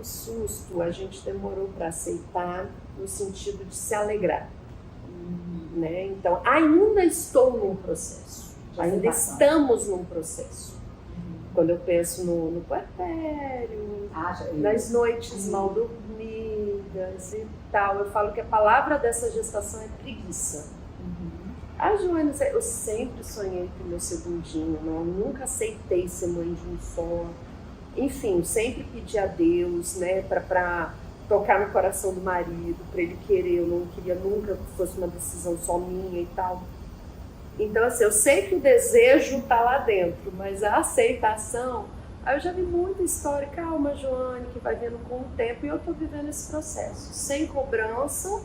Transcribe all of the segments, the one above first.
do susto a gente demorou para aceitar no sentido de se alegrar, né? Então, ainda estou num processo, ainda estamos num processo. Quando eu penso no puerpério, nas noites mal dormidas e tal, eu falo que a palavra dessa gestação é preguiça. A Joana, eu sempre sonhei com meu segundinho, né? Eu nunca aceitei ser mãe de um só. Enfim, sempre pedi a Deus, né, para tocar no coração do marido, para ele querer. Eu não queria nunca que fosse uma decisão só minha e tal. Então, assim, eu sei que o desejo está lá dentro, mas a aceitação... Aí eu já vi muita história, calma, Joane, que vai vendo com o tempo, e eu estou vivendo esse processo, sem cobrança,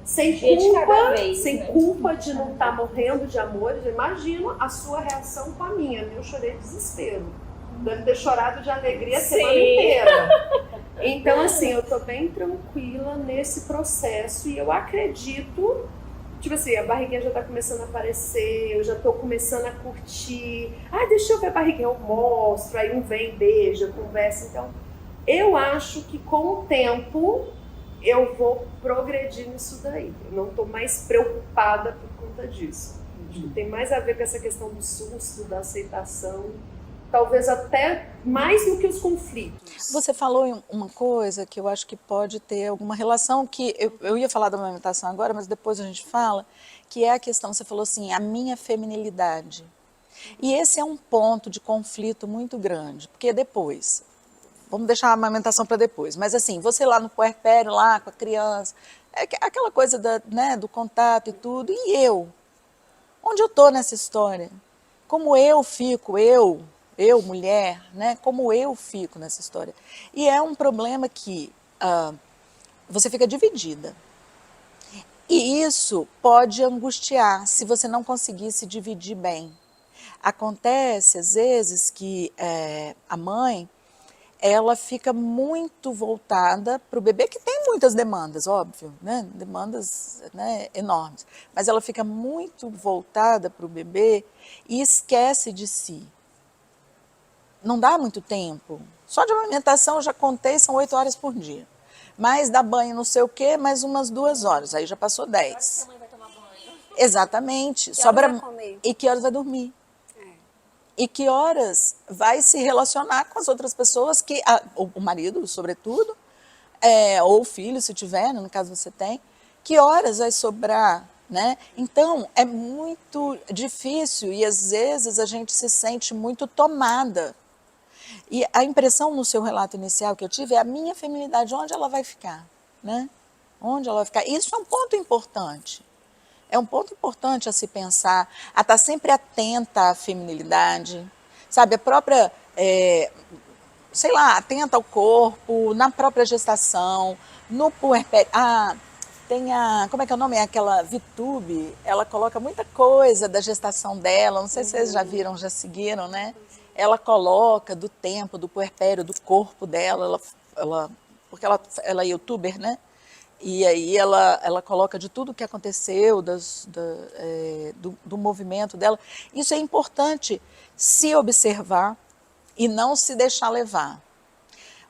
sem culpa, sem culpa de não estar morrendo de amor. Imagina a sua reação com a minha. Eu chorei de desespero. Deve ter chorado de alegria a semana inteira. Então, assim, eu tô bem tranquila nesse processo e eu acredito, tipo assim, a barriguinha já tá começando a aparecer, eu já tô começando a curtir. Ah, deixa eu ver a barriguinha, eu mostro, aí um vem, beija, conversa. Então, eu acho que com o tempo eu vou progredir nisso daí. Eu não tô mais preocupada por conta disso. Acho que tem mais a ver com essa questão do susto, da aceitação. Talvez até mais do que os conflitos. Você falou uma coisa que eu acho que pode ter alguma relação, que eu ia falar da amamentação agora, mas depois a gente fala, que é a questão, você falou assim, a minha feminilidade. E esse é um ponto de conflito muito grande, porque depois, vamos deixar a amamentação para depois, mas assim, você lá no puerpério, lá com a criança, é aquela coisa né, do contato e tudo, e eu? Onde eu estou nessa história? Como eu fico, eu, mulher, né? Como eu fico nessa história. E é um problema que você fica dividida. E isso pode angustiar se você não conseguir se dividir bem. Acontece, às vezes, que a mãe, ela fica muito voltada para o bebê, que tem muitas demandas, óbvio, né? Demandas, né, enormes. Mas ela fica muito voltada para o bebê e esquece de si. Não dá muito tempo. Só de amamentação eu já contei, são 8 horas por dia. Mas dá banho não sei o quê, mais umas 2 horas, aí já passou 10. A mãe vai tomar banho. Exatamente. Vai comer? E que horas vai dormir? E que horas vai se relacionar com as outras pessoas, o marido, sobretudo, ou o filho, se tiver, no caso você tem, que horas vai sobrar, né? Então, é muito difícil e às vezes a gente se sente muito tomada. E a impressão no seu relato inicial que eu tive é a minha feminilidade, onde ela vai ficar, né? Onde ela vai ficar? Isso é um ponto importante. É um ponto importante a se pensar, a estar sempre atenta à feminilidade, sabe? A própria, sei lá, atenta ao corpo, na própria gestação, no puerpério. Como é que é o nome? Aquela VTube, ela coloca muita coisa da gestação dela, não sei se vocês já viram, já seguiram, né? Ela coloca do tempo, do puerpério, do corpo dela, porque ela é youtuber, né? E aí ela coloca de tudo o que aconteceu, do movimento dela. Isso é importante se observar e não se deixar levar.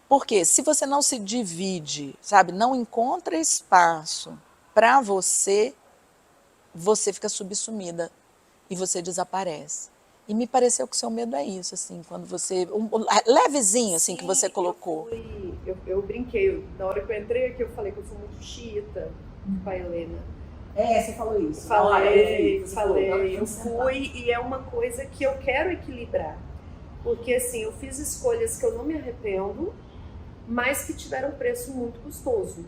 Porque se você não se divide, sabe, não encontra espaço para você, você fica subsumida e você desaparece. E me pareceu que o seu medo é isso, assim, quando você... levezinho, assim, que você colocou. Eu brinquei, na hora que eu entrei aqui, eu falei que eu sou muito xiita com a Helena. Você falou isso. Eu fui, e é uma coisa que eu quero equilibrar. Porque, assim, eu fiz escolhas que eu não me arrependo, mas que tiveram preço muito custoso.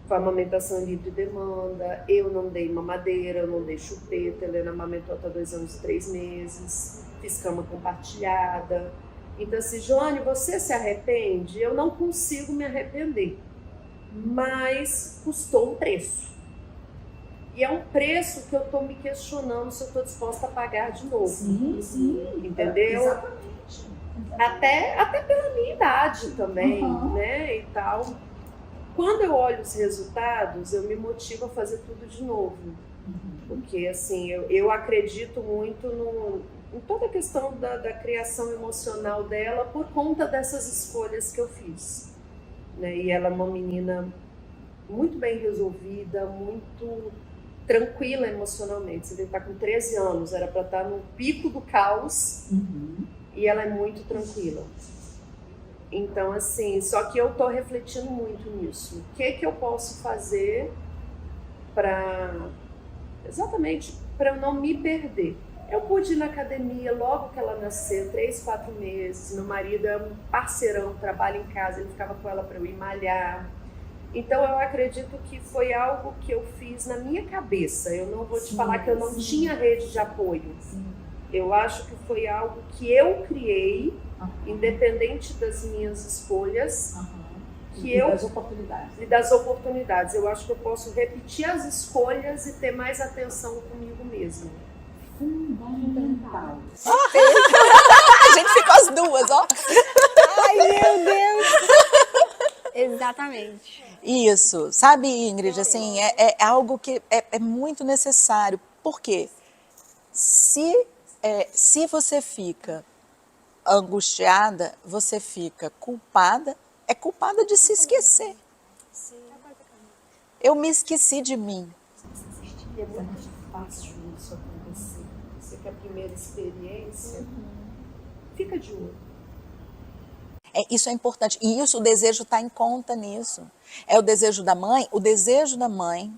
Foi a amamentação livre demanda, eu não dei mamadeira, eu não dei chupeta, a Helena amamentou até 2 anos e 3 meses, fiz cama compartilhada. Então, assim, Joane, você se arrepende? Eu não consigo me arrepender, mas custou um preço. E é um preço que eu estou me questionando se eu estou disposta a pagar de novo. Sim. Entendeu? Exatamente. Até pela minha idade também, né, e tal. Quando eu olho os resultados, eu me motivo a fazer tudo de novo. Porque, assim, eu acredito muito em toda a questão da criação emocional dela por conta dessas escolhas que eu fiz. né? E ela é uma menina muito bem resolvida, muito tranquila emocionalmente. Você está com 13 anos, era para estar no pico do caos, e ela é muito tranquila. Então, assim, só que eu estou refletindo muito nisso. O que eu posso fazer exatamente para eu não me perder? Eu pude ir na academia logo que ela nasceu, 3, 4 meses. Meu marido é um parceirão, trabalha em casa, ele ficava com ela para eu ir malhar. Então, eu acredito que foi algo que eu fiz na minha cabeça. Eu não vou te falar que eu não tinha rede de apoio. Eu acho que foi algo que eu criei, independente das minhas escolhas, e das oportunidades. Eu acho que eu posso repetir as escolhas e ter mais atenção comigo mesma. Fundamental. A gente ficou as duas, ó. Ai, meu Deus! Exatamente. Isso, sabe, Ingrid, assim, é algo que é muito necessário. Por quê? Se você fica angustiada, você fica culpada, é culpada de se esquecer. Eu me esqueci de mim. E é muito fácil isso acontecer. Você que é a primeira experiência, fica de olho. Isso é importante. E isso, o desejo está em conta nisso. É o desejo da mãe. O desejo da mãe,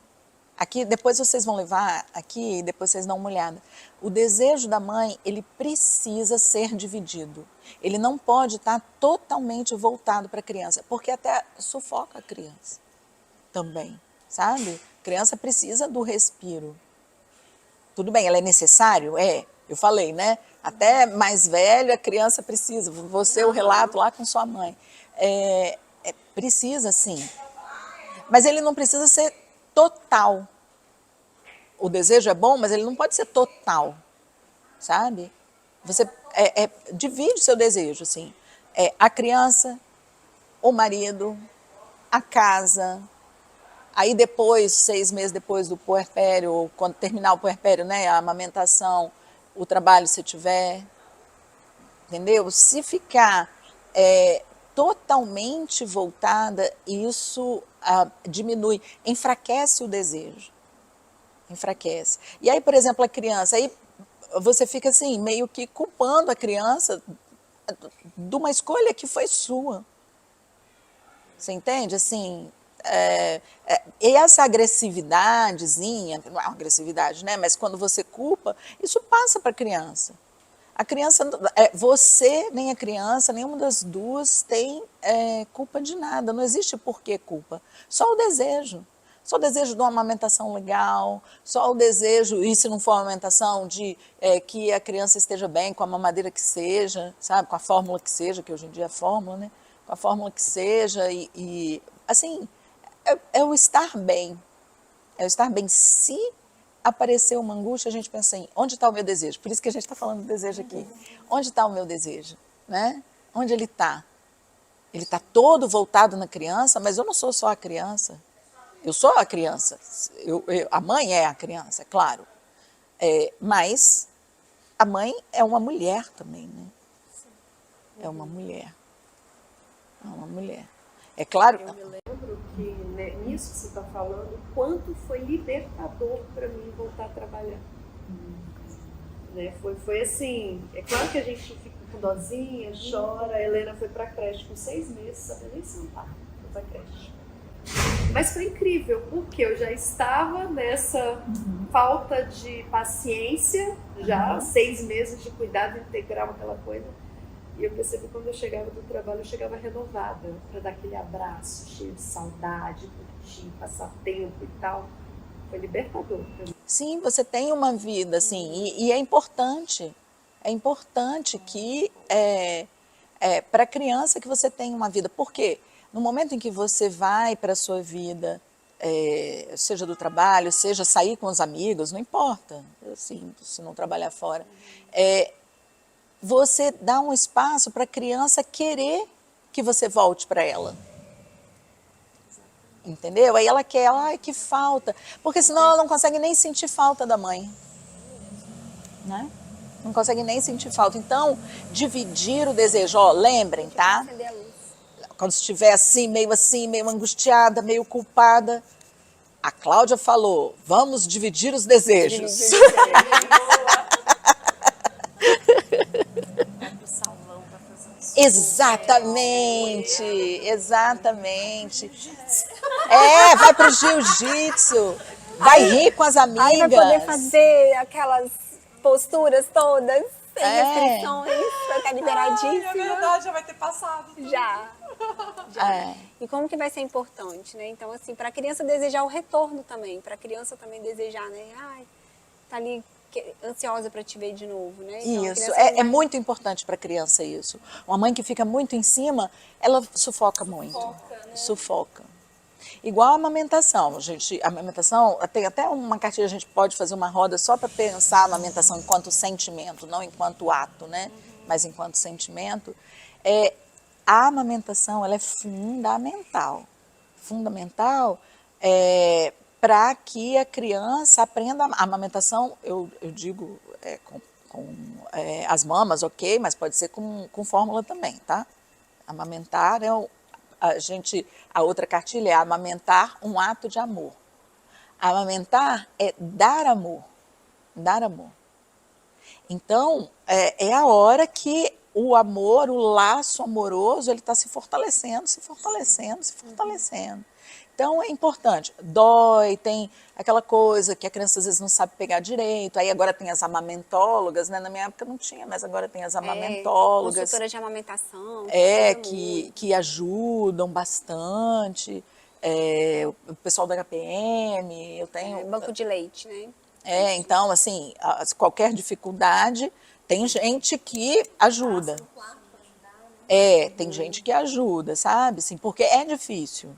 aqui, depois vocês vão levar aqui e depois vocês dão uma olhada. O desejo da mãe, ele precisa ser dividido. Ele não pode estar totalmente voltado para a criança, porque até sufoca a criança também, sabe? A criança precisa do respiro. Tudo bem, ela é necessário? É, eu falei, né? Até mais velho a criança precisa. Você, o relato lá com sua mãe. Precisa, sim. Mas ele não precisa ser total. O desejo é bom, mas ele não pode ser total, sabe? Você divide o seu desejo, assim. A criança, o marido, a casa. Aí depois, 6 meses depois do puerpério, ou quando terminar o puerpério, né, a amamentação, o trabalho se tiver, entendeu? Se ficar totalmente voltada, isso diminui, enfraquece o desejo. Enfraquece. E aí, por exemplo, a criança, aí você fica assim, meio que culpando a criança de uma escolha que foi sua. Você entende? Assim, e essa agressividadezinha, não é uma agressividade, né? Mas quando você culpa, isso passa para a criança. A criança, você nem a criança, nenhuma das duas tem culpa de nada. Não existe porquê culpa. Só o desejo. Só o desejo de uma amamentação legal, só o desejo, e se não for uma amamentação, de que a criança esteja bem, com a mamadeira que seja, sabe? Com a fórmula que seja, que hoje em dia é fórmula, né? Com a fórmula que seja, e assim, é o estar bem. É o estar bem. Se aparecer uma angústia, a gente pensa em onde está o meu desejo? Por isso que a gente está falando do desejo aqui. Onde está o meu desejo? Né? Onde ele está? Ele está todo voltado na criança, mas eu não sou só a criança. Eu sou a criança. A mãe é a criança, é claro. Mas a mãe é uma mulher também, né? É uma mulher. É uma mulher. É claro. Eu me lembro que, né, nisso que você está falando, o quanto foi libertador para mim voltar a trabalhar. Né? Foi assim, é claro que a gente fica com dozinha, chora. A Helena foi para a creche com 6 meses, sabia nem sentar, foi para a creche. Mas foi incrível, porque eu já estava nessa falta de paciência, já 6 meses de cuidado integral, aquela coisa. E eu percebi que quando eu chegava do trabalho, eu chegava renovada, para dar aquele abraço, cheio de saudade, curtir, passar tempo e tal. Foi libertador para mim. Sim, você tem uma vida, assim, e é importante. É importante que, para a criança, que você tenha uma vida. Por quê? No momento em que você vai para a sua vida, seja do trabalho, seja sair com os amigos, não importa, assim, se não trabalhar fora, você dá um espaço para a criança querer que você volte para ela. Entendeu? Aí ela quer, ai, que falta. Porque senão ela não consegue nem sentir falta da mãe. Né? Não consegue nem sentir falta. Então, dividir o desejo. Ó, lembrem, tá? quando estiver assim, meio angustiada, meio culpada. A Cláudia falou, vamos dividir os desejos. Exatamente, exatamente. Vai pro jiu-jitsu, vai rir com as amigas. Aí vai poder fazer aquelas posturas todas, sem restrições, vai estar liberadíssima. É verdade, já vai ter passado. Já. E como que vai ser importante, né? Então, assim, para a criança desejar o retorno também, para a criança também desejar, né? Ai, tá ali ansiosa para te ver de novo, né? Então, isso, é muito importante para a criança isso. Uma mãe que fica muito em cima, ela sufoca muito. Sufoca. Igual a amamentação, gente. A amamentação, tem até uma cartilha, a gente pode fazer uma roda só para pensar a amamentação enquanto sentimento, não enquanto ato, né? Mas enquanto sentimento. A amamentação, ela é fundamental. Fundamental para que a criança aprenda a amamentação, eu digo com as mamas, ok, mas pode ser com fórmula também, tá? Amamentar a outra cartilha é amamentar um ato de amor. Amamentar é dar amor, dar amor. Então, é a hora que o amor, o laço amoroso, ele está se fortalecendo, se fortalecendo, se fortalecendo. Então, é importante. Dói, tem aquela coisa que a criança às vezes não sabe pegar direito. Aí agora tem as amamentólogas, né? Na minha época não tinha, mas agora tem as amamentólogas. Consultora de amamentação. Que ajudam bastante. O pessoal da HPM, eu tenho... banco de leite, né? Então, assim, qualquer dificuldade, tem gente que ajuda. Tem gente que ajuda, sabe? Assim, porque é difícil.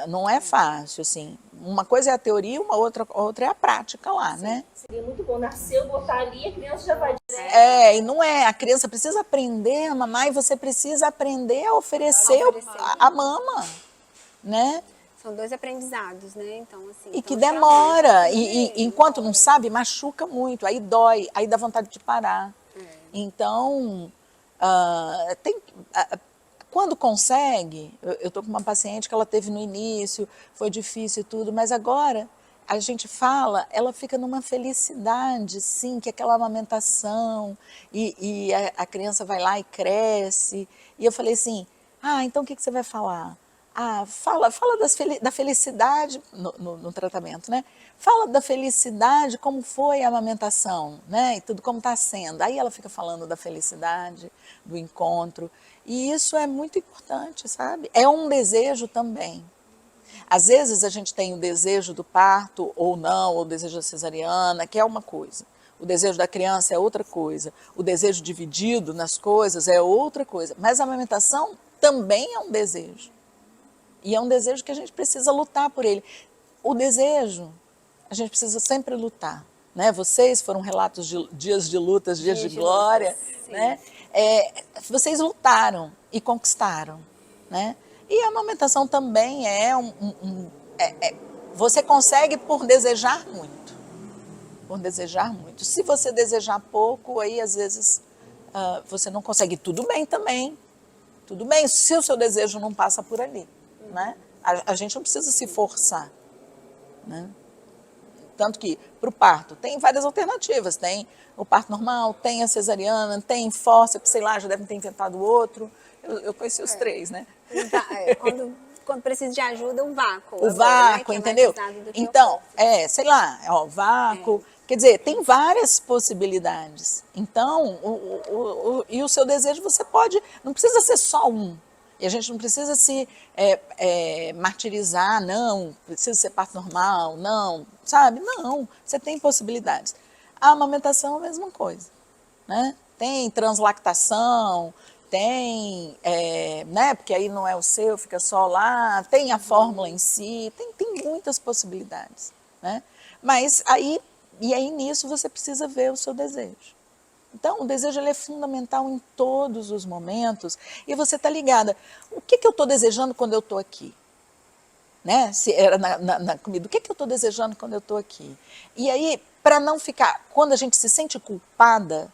Não é fácil, assim. Uma coisa é a teoria, outra é a prática lá, né? Seria muito bom. Nasceu, botar ali, a criança já vai direto. E não é. A criança precisa aprender a mamar e você precisa aprender a oferecer a mama, né? São dois aprendizados, né? Então, assim, e que demora. E enquanto não sabe, machuca muito. Aí dói, aí dá vontade de parar. Então, quando consegue, eu estou com uma paciente que ela teve no início, foi difícil e tudo, mas agora a gente fala, ela fica numa felicidade, sim, que é aquela amamentação, e a criança vai lá e cresce. E eu falei assim, então o que você vai falar? Fala da felicidade no tratamento, né? Fala da felicidade, como foi a amamentação, né? E tudo como está sendo. Aí ela fica falando da felicidade, do encontro. E isso é muito importante, sabe? É um desejo também. Às vezes a gente tem o desejo do parto ou não, ou o desejo da cesariana, que é uma coisa. O desejo da criança é outra coisa. O desejo dividido nas coisas é outra coisa. Mas a amamentação também é um desejo. E é um desejo que a gente precisa lutar por ele. O desejo, a gente precisa sempre lutar. Né? Vocês foram relatos de dias de lutas, dias de glória. Né? Vocês lutaram e conquistaram. Né? E a amamentação também você consegue por desejar muito. Por desejar muito. Se você desejar pouco, aí às vezes você não consegue. Tudo bem também. Tudo bem, se o seu desejo não passa por ali. Né? A gente não precisa se forçar. Né? Tanto que para o parto tem várias alternativas. Tem o parto normal, tem a cesariana, tem fórceps, sei lá, já devem ter inventado outro. Eu conheci os três, né? Quando precisa de ajuda, o vácuo. O vácuo, né? Entendeu? Então, sei lá, vácuo. Quer dizer, tem várias possibilidades. Então, e o seu desejo você pode, não precisa ser só um. E a gente não precisa se martirizar, não, precisa ser parto normal, não, sabe? Não, você tem possibilidades. A amamentação é a mesma coisa, né? Tem translactação, tem, né? Porque aí não é o seu, fica só lá, tem a fórmula em si, tem muitas possibilidades, né? Mas aí nisso você precisa ver o seu desejo. Então, o desejo ele é fundamental em todos os momentos e você está ligada. O que eu estou desejando quando eu estou aqui? Né? Se era na comida, o que eu estou desejando quando eu estou aqui? E aí, para não ficar, quando a gente se sente culpada,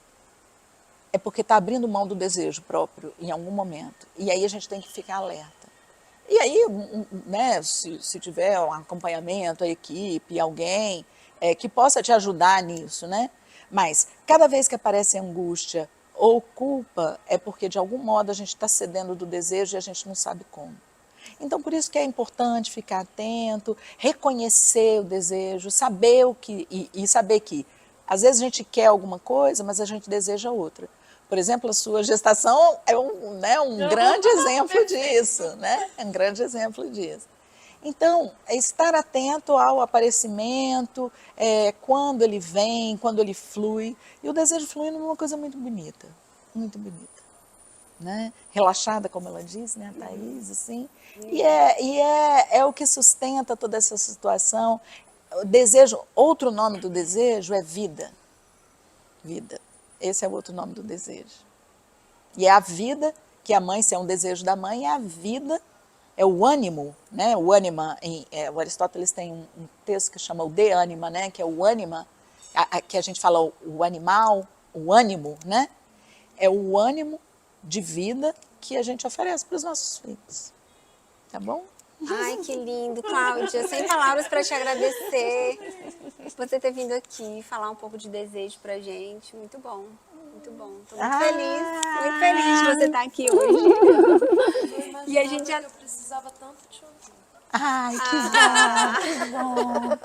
é porque está abrindo mão do desejo próprio em algum momento. E aí a gente tem que ficar alerta. E aí, né, se tiver um acompanhamento, a equipe, alguém que possa te ajudar nisso, né? Mas cada vez que aparece angústia ou culpa, é porque de algum modo a gente está cedendo do desejo e a gente não sabe como. Então, por isso que é importante ficar atento, reconhecer o desejo, saber o que e saber que às vezes a gente quer alguma coisa, mas a gente deseja outra. Por exemplo, a sua gestação é um grande exemplo disso, né? É um grande exemplo disso. Então, é estar atento ao aparecimento, quando ele vem, quando ele flui. E o desejo fluindo é uma coisa muito bonita, né? Relaxada, como ela disse, né, a Thaís, assim. E é o que sustenta toda essa situação. O desejo, outro nome do desejo é vida. Vida. Esse é o outro nome do desejo. E é a vida, que a mãe, se é um desejo da mãe, é a vida, é o ânimo, né? O ânima, o Aristóteles tem um texto que chama o de ânima, né? Que é o ânima, que a gente fala o animal, o ânimo, né? É o ânimo de vida que a gente oferece para os nossos filhos. Tá bom? Ai, que lindo, Cláudia. Sem palavras para te agradecer por você ter vindo aqui falar um pouco de desejo pra gente. Muito bom, muito bom. Tô muito feliz de você estar aqui hoje. E a gente já... Eu precisava tanto te ouvir. Ai, que bom,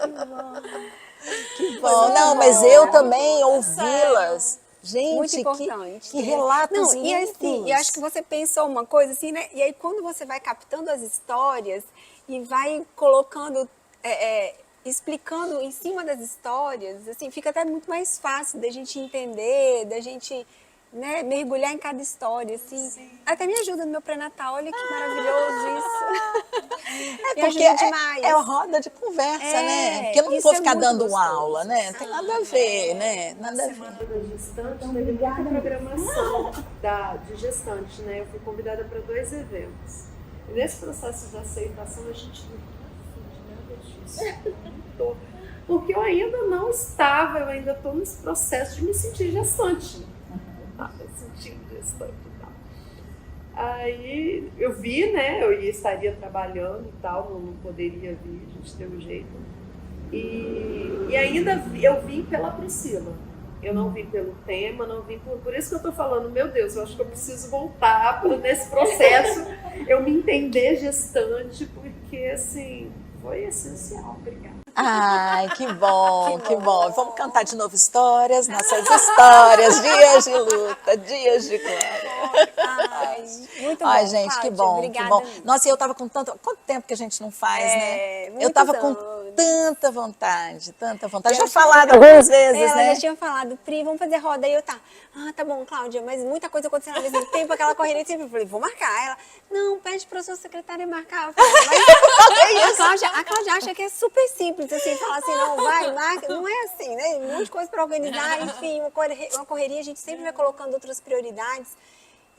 que bom. Não, mas eu também ouvi-las. Gente, Muito importante. que relatos Não, e assim, eu acho que você pensou uma coisa assim, né? E aí quando você vai captando as histórias e vai colocando, explicando em cima das histórias, assim, fica até muito mais fácil da gente entender, da gente, né, mergulhar em cada história, assim. Sim. Até me ajuda no meu pré-natal, olha que maravilhoso isso. Me porque ajuda demais. é roda de conversa, né? Porque eu não isso vou é ficar muito dando gostoso. aula, né? Tem nada a ver, né? Nada a ver. Da gestante, teve muita programação de gestante, né? Eu fui convidada para 2 eventos. E nesse processo de aceitação, a gente não está nada disso. Porque eu ainda não estava, eu ainda estou nesse processo de me sentir gestante. Me sentindo gestante e tal. Aí eu vi, né? Eu estaria trabalhando e tal, não poderia vir, a gente deu um jeito. E ainda eu vim pela Priscila. Eu não vim pelo tema, não vim por isso que eu estou falando, meu Deus, eu acho que eu preciso voltar nesse processo, eu me entender gestante, porque assim, foi essencial. Obrigada. Ai, que bom, que bom. Vamos cantar de novo histórias, nossas histórias, dias de luta, dias de glória. Ai, muito bom, Ai, gente, Cláudia, que bom, obrigada que bom. mesmo. Nossa, e eu tava com tanto... Quanto tempo que a gente não faz, né? Eu muitos tava com anos. tanta vontade, tanta vontade. Eu Já falado algumas vezes, Ela né? já tinha falado, Pri, vamos fazer roda. Aí eu tá bom, Cláudia, mas muita coisa acontecendo ao mesmo tempo, aquela correria sempre. Eu falei, vou marcar. Ela, não, pede pra sua secretária marcar. Eu falei, mas a Cláudia acha que é super simples, assim, falar assim, não, vai, marca. Não é assim, né? Um monte de coisa pra organizar, enfim, uma correria, a gente sempre vai colocando outras prioridades.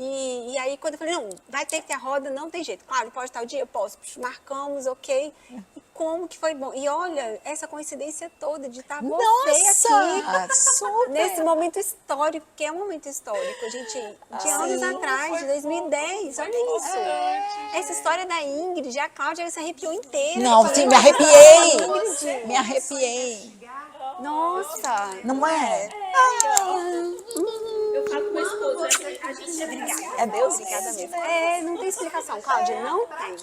E aí, quando eu falei, não, vai ter que ter a roda, não tem jeito. Claro, pode estar o dia? Eu posso. Marcamos, ok. E como que foi bom. E olha, essa coincidência toda de estar você aqui. Super. Nesse momento histórico, que é um momento histórico, gente, de anos atrás, de 2010, olha isso. Essa história da Ingrid, a Cláudia se arrepiou inteira. Não, aqui. sim, me arrepiei. Ingrid. Me arrepiei. Nossa. Não é? Eu falo com a esposa, a gente Obrigada. É Deus? Obrigada mesmo. Não tem explicação, Cláudia, não tem.